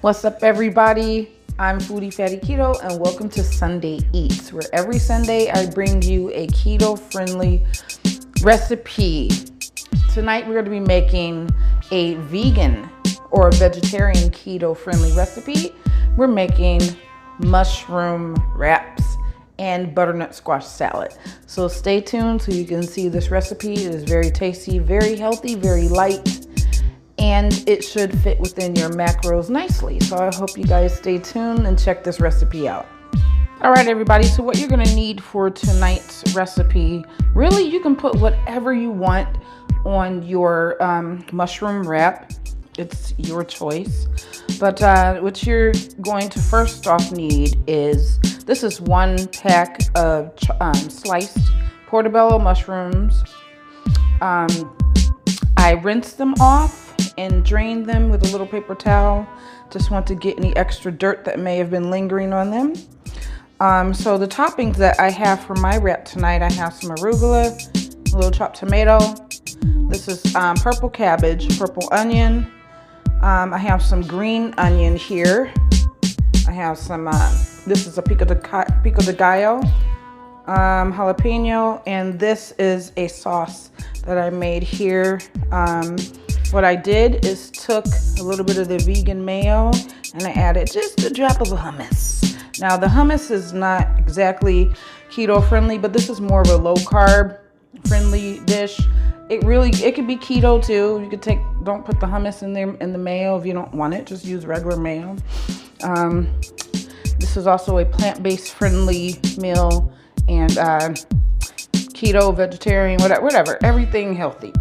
What's up, everybody? I'm Foodie Fatty Keto, and welcome to Sunday Eats, where every Sunday I bring you a keto-friendly recipe. Tonight we're going to be making a vegan or vegetarian keto-friendly recipe. We're making mushroom wraps and butternut squash salad. So stay tuned so you can see this recipe. It is very tasty, very healthy, very light, and it should fit within your macros nicely. So I hope you guys stay tuned and check this recipe out. All right, everybody, so what you're gonna need for tonight's recipe, really you can put whatever you want on your mushroom wrap. It's your choice. But what you're going to first off need is, this is 1 pack of sliced portobello mushrooms. I rinsed them off and drained them with a little paper towel. Just want to get any extra dirt that may have been lingering on them. So the toppings that I have for my wrap tonight, I have some arugula, a little chopped tomato. This is purple cabbage, purple onion. I have some green onion here. I have some, this is a pico de gallo, jalapeno, and this is a sauce that I made here. What I did is took a little bit of the vegan mayo and I added just a drop of hummus. Now the hummus is not exactly keto friendly, but this is more of a low carb friendly dish. It could be keto too. You could don't put the hummus in there in the mayo if you don't want it. Just use regular mayo. This is also a plant-based friendly meal, and keto, vegetarian, whatever, everything healthy.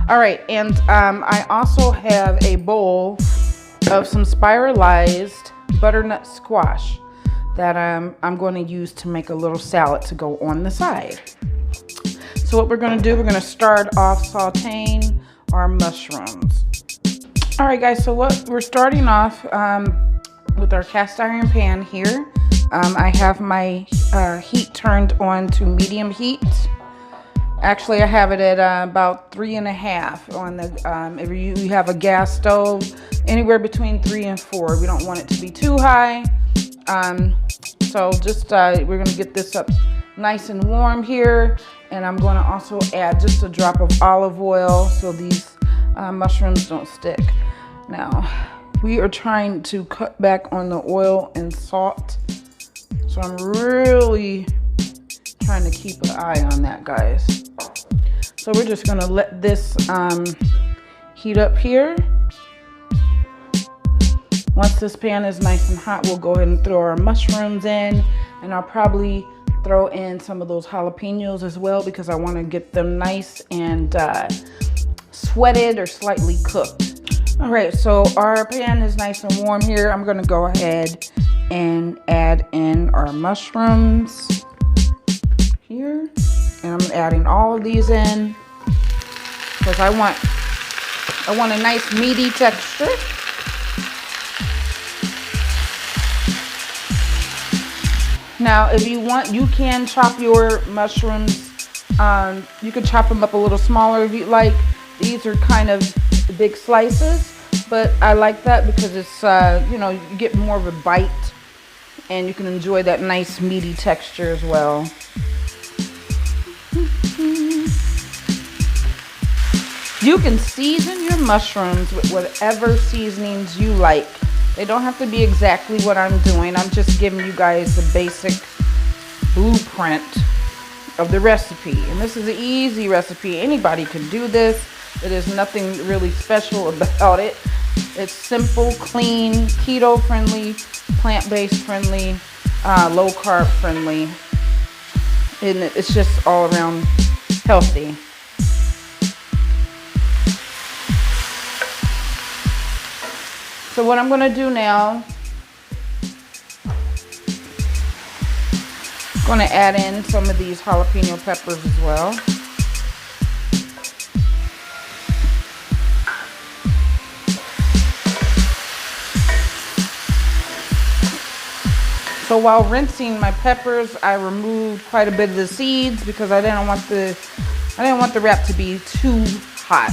All right, and I also have a bowl of some spiralized butternut squash that I'm going to use to make a little salad to go on the side. So what we're going to do, we're going to start off sauteing our mushrooms. All right, guys, so what we're starting off with our cast iron pan here. I have my heat turned on to medium heat. Actually, I have it at about 3.5 on the, if you have a gas stove, anywhere between 3 and 4. We don't want it to be too high. So just, we're gonna get this up nice and warm here. And I'm gonna also add just a drop of olive oil so these mushrooms don't stick. Now, we are trying to cut back on the oil and salt. So I'm really trying to keep an eye on that, guys. So we're just gonna let this heat up here. Once this pan is nice and hot, we'll go ahead and throw our mushrooms in, and I'll probably throw in some of those jalapenos as well because I want to get them nice and sweated or slightly cooked. All right, so our pan is nice and warm here. I'm gonna go ahead and add in our mushrooms here, and I'm adding all of these in because I want a nice meaty texture. Now, if you want, you can chop your mushrooms. You can chop them up a little smaller if you like. These are kind of big slices, but I like that because it's, you know, you get more of a bite and you can enjoy that nice meaty texture as well. You can season your mushrooms with whatever seasonings you like. They don't have to be exactly what I'm doing. I'm just giving you guys the basic blueprint of the recipe. And this is an easy recipe. Anybody can do this. It is nothing really special about it. It's simple, clean, keto friendly, plant-based friendly, low carb friendly. And it's just all around healthy. So what I'm going to do now, I'm going to add in some of these jalapeno peppers as well. So while rinsing my peppers, I removed quite a bit of the seeds because I didn't want the wrap to be too hot.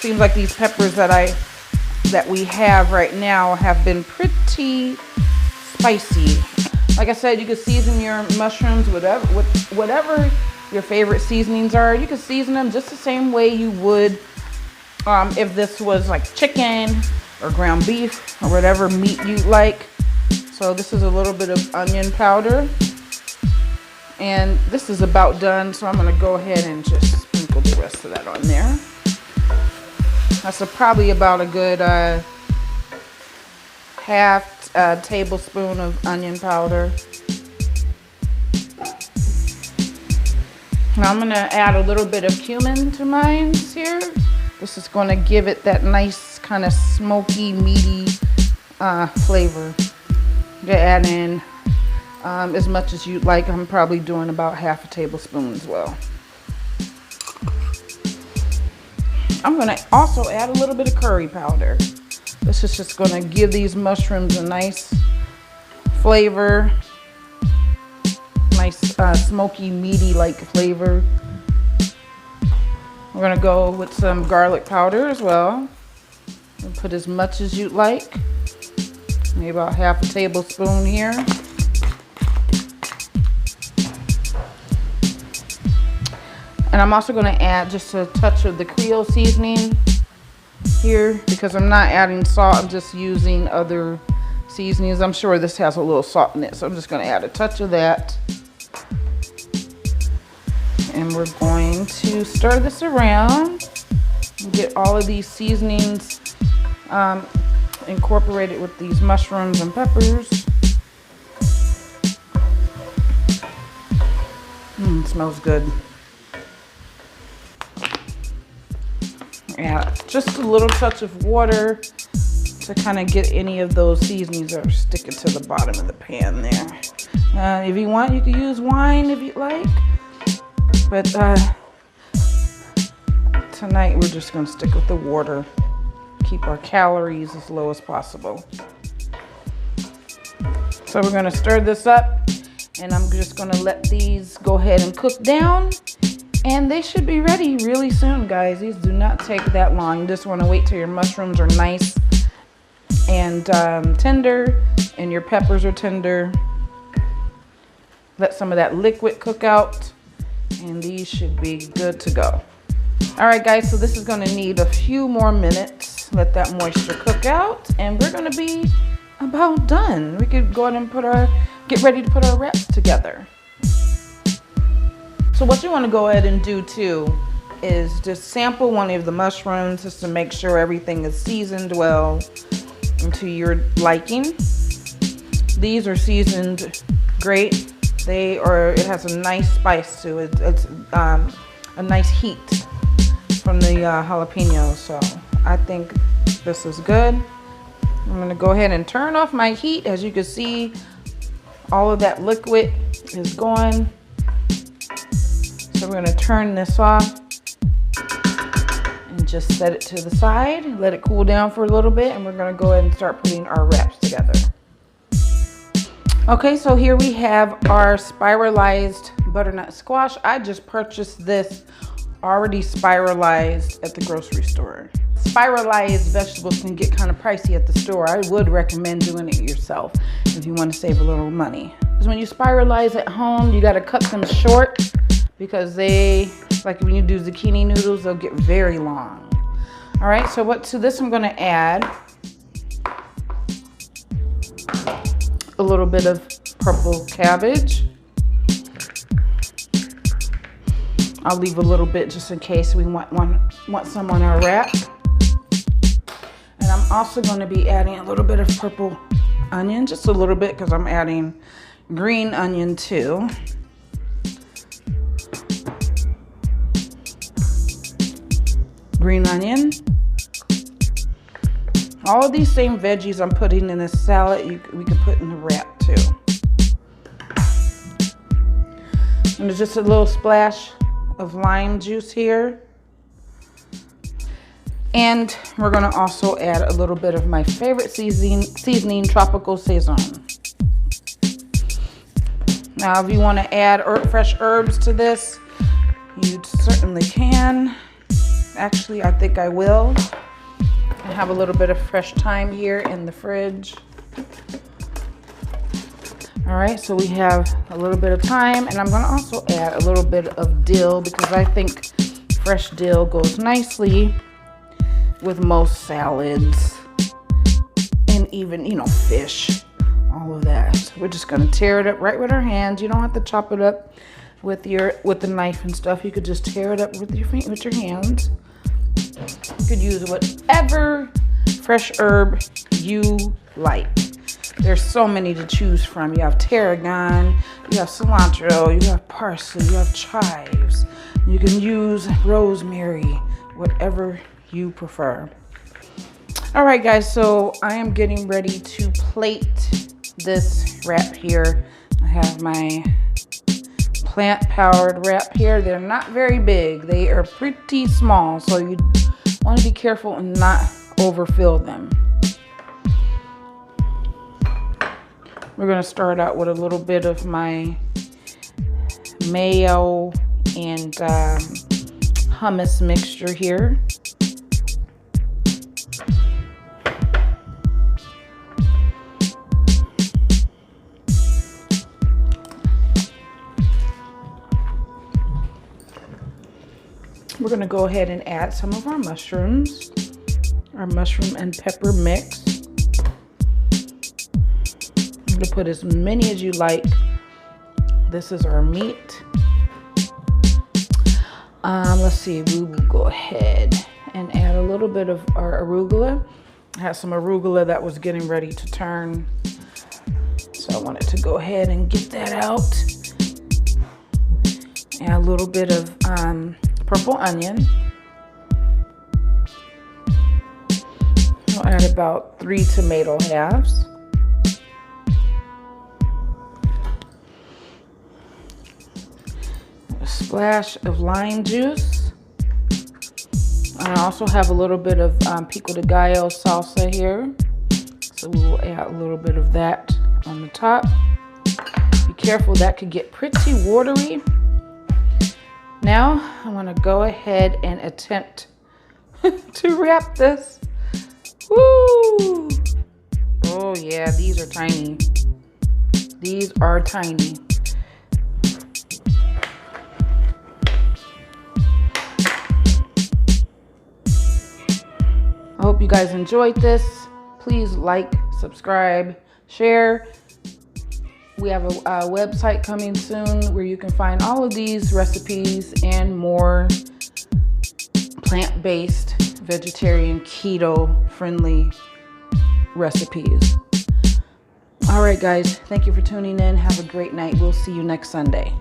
Seems like these peppers that I that we have right now have been pretty spicy. Like I said, you can season your mushrooms with whatever your favorite seasonings are. You can season them just the same way you would if this was like chicken or ground beef or whatever meat you like. So this is a little bit of onion powder. And this is about done, so I'm gonna go ahead and just sprinkle the rest of that on there. That's probably about a good half tablespoon of onion powder. Now I'm gonna add a little bit of cumin to mine here. This is gonna give it that nice kind of smoky, meaty flavor. You can add in as much as you'd like. I'm probably doing about half a tablespoon as well. I'm gonna also add a little bit of curry powder. This is just gonna give these mushrooms a nice flavor. Nice smoky, meaty like flavor. We're gonna go with some garlic powder as well. And put as much as you'd like. Maybe about half a tablespoon here. And I'm also gonna add just a touch of the Creole seasoning here because I'm not adding salt, I'm just using other seasonings. I'm sure this has a little salt in it, so I'm just gonna add a touch of that. And we're going to stir this around and get all of these seasonings incorporated with these mushrooms and peppers. It smells good. Yeah, just a little touch of water to kind of get any of those seasonings that are sticking to the bottom of the pan there. If you want, you can use wine if you like. But tonight we're just going to stick with the water. Keep our calories as low as possible. So we're going to stir this up, and I'm just going to let these go ahead and cook down. And they should be ready really soon, guys. These do not take that long. You just want to wait till your mushrooms are nice and tender, and your peppers are tender. Let some of that liquid cook out, and these should be good to go. All right, guys, so this is going to need a few more minutes. Let that moisture cook out, and we're going to be about done. We could go ahead and get ready to put our wraps together. So what you want to go ahead and do too is just sample one of the mushrooms just to make sure everything is seasoned well and to your liking. These are seasoned great. It has a nice spice to it. It's a nice heat from the jalapeno. So I think this is good. I'm gonna go ahead and turn off my heat. As you can see, all of that liquid is gone. So we're gonna turn this off and just set it to the side, let it cool down for a little bit, and we're gonna go ahead and start putting our wraps together. Okay, so here we have our spiralized butternut squash. I just purchased this already spiralized at the grocery store. Spiralized vegetables can get kind of pricey at the store. I would recommend doing it yourself if you want to save a little money. Because when you spiralize at home, you got to cut them short because like when you do zucchini noodles, they'll get very long. All right, so to this I'm going to add a little bit of purple cabbage. I'll leave a little bit just in case we want some on our wrap. And I'm also going to be adding a little bit of purple onion, just a little bit, because I'm adding green onion too. Green onion. All of these same veggies I'm putting in this salad, we could put in the wrap too. And there's just a little splash of lime juice here. And we're gonna also add a little bit of my favorite seasoning, tropical Saison. Now, if you wanna add fresh herbs to this, you certainly can. Actually, I think I will. I have a little bit of fresh thyme here in the fridge. All right, so we have a little bit of thyme, and I'm gonna also add a little bit of dill because I think fresh dill goes nicely with most salads and even, you know, fish, all of that. So we're just gonna tear it up right with our hands. You don't have to chop it up with the knife and stuff. You could just tear it up with your hands. You could use whatever fresh herb you like. There's so many to choose from. You have tarragon, you have cilantro, you have parsley, you have chives. You can use rosemary, whatever you prefer. All right, guys, so I am getting ready to plate this wrap here. I have my plant-powered wrap here. They're not very big. They are pretty small, so you want to be careful and not overfill them. We're going to start out with a little bit of my mayo and hummus mixture here. We're going to go ahead and add some of our mushrooms, our mushroom and pepper mix. I'm going to put as many as you like. This is our meat. Let's see, we will go ahead and add a little bit of our arugula. I had some arugula that was getting ready to turn, so I wanted to go ahead and get that out. Add a little bit of purple onion. I'll add about 3 tomato halves. A splash of lime juice. I also have a little bit of pico de gallo salsa here, so we will add a little bit of that on the top. Be careful, that could get pretty watery. Now I'm gonna go ahead and attempt to wrap this. Woo! Oh yeah, these are tiny. These are tiny. I hope you guys enjoyed this. Please like, subscribe, share. We have a website coming soon where you can find all of these recipes and more plant-based, vegetarian, keto-friendly recipes. All right, guys, thank you for tuning in. Have a great night. We'll see you next Sunday.